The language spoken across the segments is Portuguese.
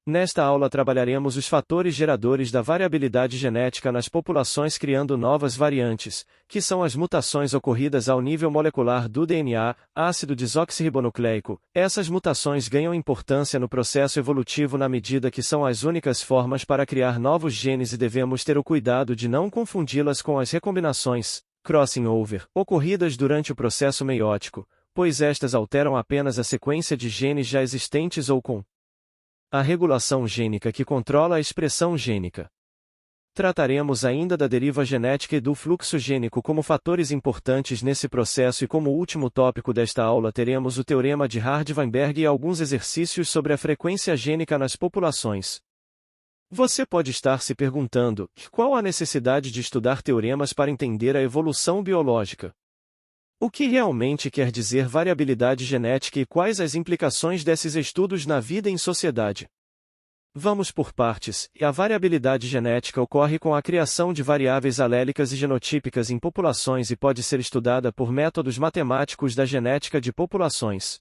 Nesta aula trabalharemos os fatores geradores da variabilidade genética nas populações criando novas variantes, que são as mutações ocorridas ao nível molecular do DNA, ácido desoxirribonucleico. Essas mutações ganham importância no processo evolutivo na medida que são as únicas formas para criar novos genes e devemos ter o cuidado de não confundi-las com as recombinações, crossing over, ocorridas durante o processo meiótico, pois estas alteram apenas a sequência de genes já existentes ou com a regulação gênica que controla a expressão gênica. Trataremos ainda da deriva genética e do fluxo gênico como fatores importantes nesse processo e como último tópico desta aula teremos o teorema de Hardy-Weinberg e alguns exercícios sobre a frequência gênica nas populações. Você pode estar se perguntando, qual a necessidade de estudar teoremas para entender a evolução biológica? O que realmente quer dizer variabilidade genética e quais as implicações desses estudos na vida em sociedade? Vamos por partes, e a variabilidade genética ocorre com a criação de variáveis alélicas e genotípicas em populações e pode ser estudada por métodos matemáticos da genética de populações.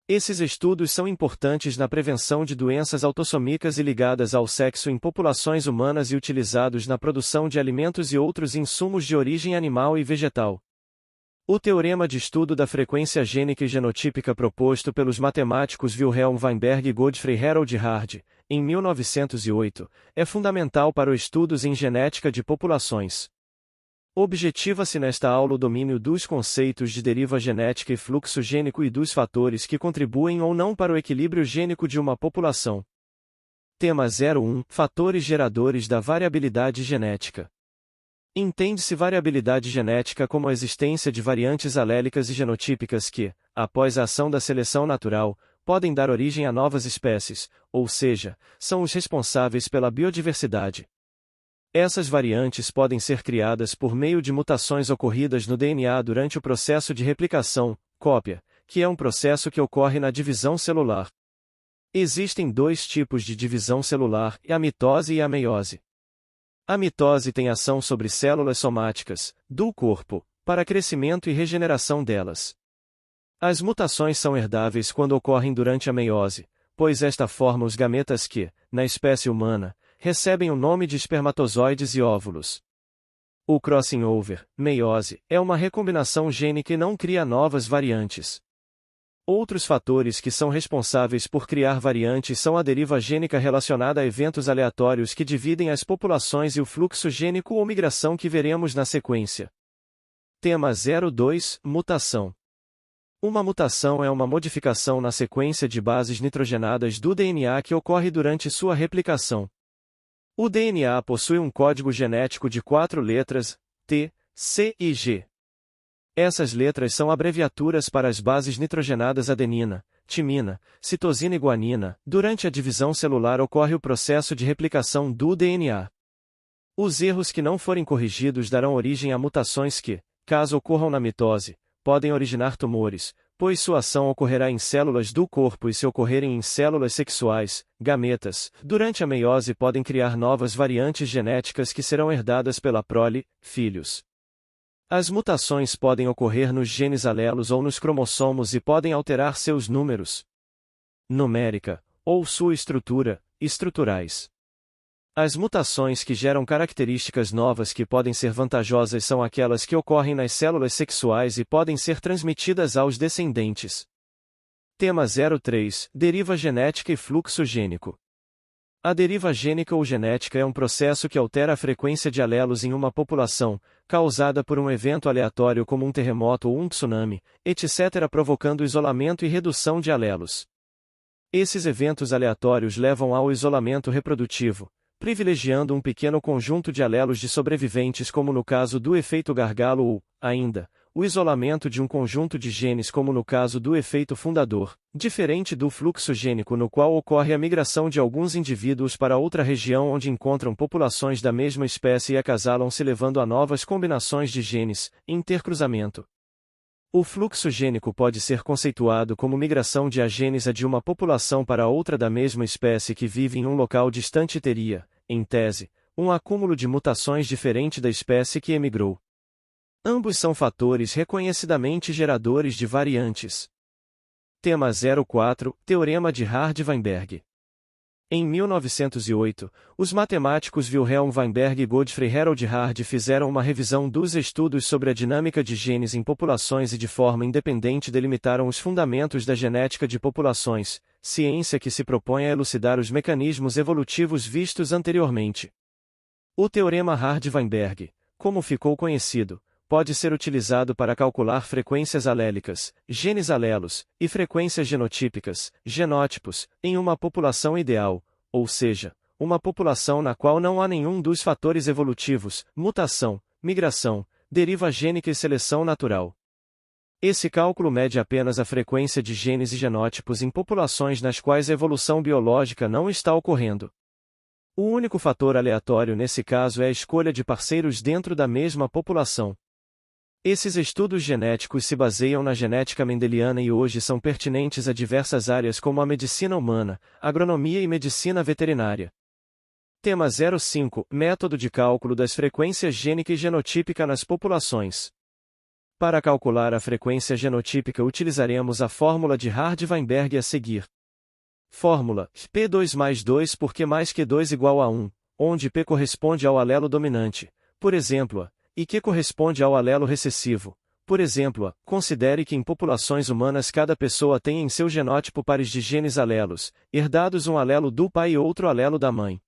Esses estudos são importantes na prevenção de doenças autossômicas e ligadas ao sexo em populações humanas e utilizados na produção de alimentos e outros insumos de origem animal e vegetal. O teorema de estudo da frequência gênica e genotípica proposto pelos matemáticos Wilhelm Weinberg e Godfrey Harold Hardy, em 1908, é fundamental para os estudos em genética de populações. Objetiva-se nesta aula o domínio dos conceitos de deriva genética e fluxo gênico e dos fatores que contribuem ou não para o equilíbrio gênico de uma população. Tema 01 – Fatores geradores da variabilidade genética. Entende-se variabilidade genética como a existência de variantes alélicas e genotípicas que, após a ação da seleção natural, podem dar origem a novas espécies, ou seja, são os responsáveis pela biodiversidade. Essas variantes podem ser criadas por meio de mutações ocorridas no DNA durante o processo de replicação, cópia, que é um processo que ocorre na divisão celular. Existem dois tipos de divisão celular, a mitose e a meiose. A mitose tem ação sobre células somáticas, do corpo, para crescimento e regeneração delas. As mutações são herdáveis quando ocorrem durante a meiose, pois esta forma os gametas que, na espécie humana, recebem o nome de espermatozoides e óvulos. O crossing over, meiose, é uma recombinação gênica e não cria novas variantes. Outros fatores que são responsáveis por criar variantes são a deriva gênica relacionada a eventos aleatórios que dividem as populações e o fluxo gênico ou migração que veremos na sequência. Tema 02 – Mutação. Uma mutação é uma modificação na sequência de bases nitrogenadas do DNA que ocorre durante sua replicação. O DNA possui um código genético de 4 letras, T, C e G. Essas letras são abreviaturas para as bases nitrogenadas adenina, timina, citosina e guanina. Durante a divisão celular ocorre o processo de replicação do DNA. Os erros que não forem corrigidos darão origem a mutações que, caso ocorram na mitose, podem originar tumores, pois sua ação ocorrerá em células do corpo e se ocorrerem em células sexuais, gametas, durante a meiose podem criar novas variantes genéticas que serão herdadas pela prole, filhos. As mutações podem ocorrer nos genes alelos ou nos cromossomos e podem alterar seus números, numérica, ou sua estrutura, estruturais. As mutações que geram características novas que podem ser vantajosas são aquelas que ocorrem nas células sexuais e podem ser transmitidas aos descendentes. Tema 03 – Deriva genética e fluxo gênico. A deriva gênica ou genética é um processo que altera a frequência de alelos em uma população, causada por um evento aleatório como um terremoto ou um tsunami, etc., provocando isolamento e redução de alelos. Esses eventos aleatórios levam ao isolamento reprodutivo, privilegiando um pequeno conjunto de alelos de sobreviventes como no caso do efeito gargalo ou, ainda, o isolamento de um conjunto de genes como no caso do efeito fundador, diferente do fluxo gênico no qual ocorre a migração de alguns indivíduos para outra região onde encontram populações da mesma espécie e acasalam-se levando a novas combinações de genes, intercruzamento. O fluxo gênico pode ser conceituado como migração de agênese de uma população para outra da mesma espécie que vive em um local distante e teria, em tese, um acúmulo de mutações diferente da espécie que emigrou. Ambos são fatores reconhecidamente geradores de variantes. Tema 04 – Teorema de Hardy-Weinberg. Em 1908, os matemáticos Wilhelm Weinberg e Godfrey Harold Hard fizeram uma revisão dos estudos sobre a dinâmica de genes em populações e de forma independente delimitaram os fundamentos da genética de populações, ciência que se propõe a elucidar os mecanismos evolutivos vistos anteriormente. O teorema Hard-Weinberg, como ficou conhecido, pode ser utilizado para calcular frequências alélicas, genes alelos, e frequências genotípicas, genótipos, em uma população ideal, ou seja, uma população na qual não há nenhum dos fatores evolutivos, mutação, migração, deriva gênica e seleção natural. Esse cálculo mede apenas a frequência de genes e genótipos em populações nas quais a evolução biológica não está ocorrendo. O único fator aleatório nesse caso é a escolha de parceiros dentro da mesma população. Esses estudos genéticos se baseiam na genética mendeliana e hoje são pertinentes a diversas áreas como a medicina humana, agronomia e medicina veterinária. Tema 05 – Método de cálculo das frequências gênica e genotípica nas populações. Para calcular a frequência genotípica utilizaremos a fórmula de Hard-Weinberg a seguir. Fórmula: P2 mais 2 por Q mais Q2 igual a 1, onde P corresponde ao alelo dominante, por exemplo, A, e Q corresponde ao alelo recessivo, por exemplo, A. Considere que em populações humanas cada pessoa tem em seu genótipo pares de genes alelos, herdados um alelo do pai e outro alelo da mãe.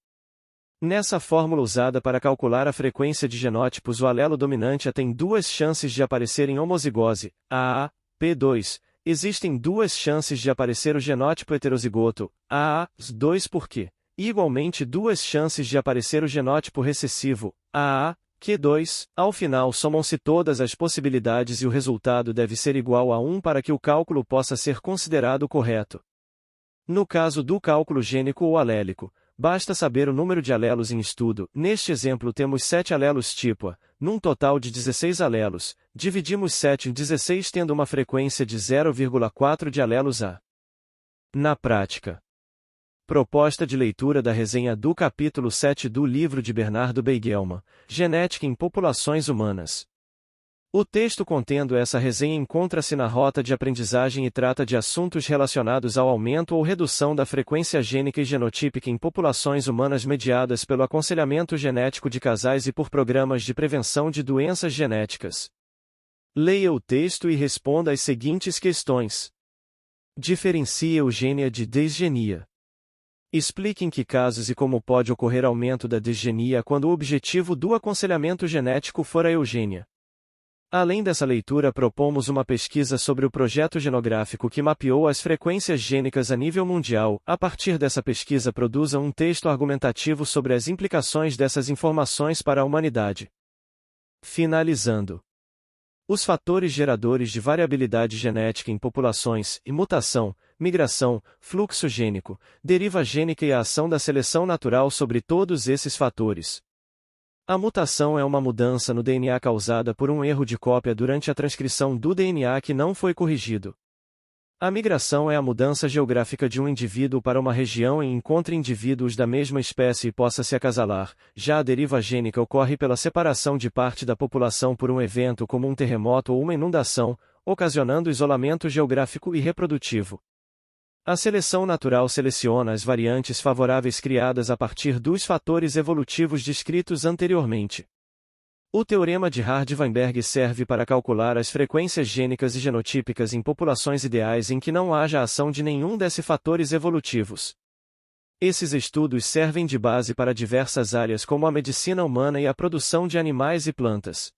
Nessa fórmula usada para calcular a frequência de genótipos, o alelo dominante A tem duas chances de aparecer em homozigose, AA, P2, existem duas chances de aparecer o genótipo heterozigoto, AA, 2 por Q, e igualmente duas chances de aparecer o genótipo recessivo, AA, Q2, ao final somam-se todas as possibilidades e o resultado deve ser igual a 1 para que o cálculo possa ser considerado correto. No caso do cálculo gênico ou alélico, basta saber o número de alelos em estudo. Neste exemplo temos 7 alelos tipo A, num total de 16 alelos, dividimos 7 em 16 tendo uma frequência de 0,4 de alelos A. Na prática. Proposta de leitura da resenha do capítulo 7 do livro de Bernardo Beigelman, Genética em Populações Humanas. O texto contendo essa resenha encontra-se na rota de aprendizagem e trata de assuntos relacionados ao aumento ou redução da frequência gênica e genotípica em populações humanas mediadas pelo aconselhamento genético de casais e por programas de prevenção de doenças genéticas. Leia o texto e responda às seguintes questões. Diferencie eugênia de desgenia. Explique em que casos e como pode ocorrer aumento da desgenia quando o objetivo do aconselhamento genético for a eugênia. Além dessa leitura, propomos uma pesquisa sobre o projeto genográfico que mapeou as frequências gênicas a nível mundial. A partir dessa pesquisa, produza um texto argumentativo sobre as implicações dessas informações para a humanidade. Finalizando. Os fatores geradores de variabilidade genética em populações, e mutação, migração, fluxo gênico, deriva gênica e a ação da seleção natural sobre todos esses fatores. A mutação é uma mudança no DNA causada por um erro de cópia durante a transcrição do DNA que não foi corrigido. A migração é a mudança geográfica de um indivíduo para uma região e encontre indivíduos da mesma espécie e possa se acasalar. Já a deriva gênica ocorre pela separação de parte da população por um evento como um terremoto ou uma inundação, ocasionando isolamento geográfico e reprodutivo. A seleção natural seleciona as variantes favoráveis criadas a partir dos fatores evolutivos descritos anteriormente. O teorema de Hard-Weinberg serve para calcular as frequências gênicas e genotípicas em populações ideais em que não haja ação de nenhum desses fatores evolutivos. Esses estudos servem de base para diversas áreas como a medicina humana e a produção de animais e plantas.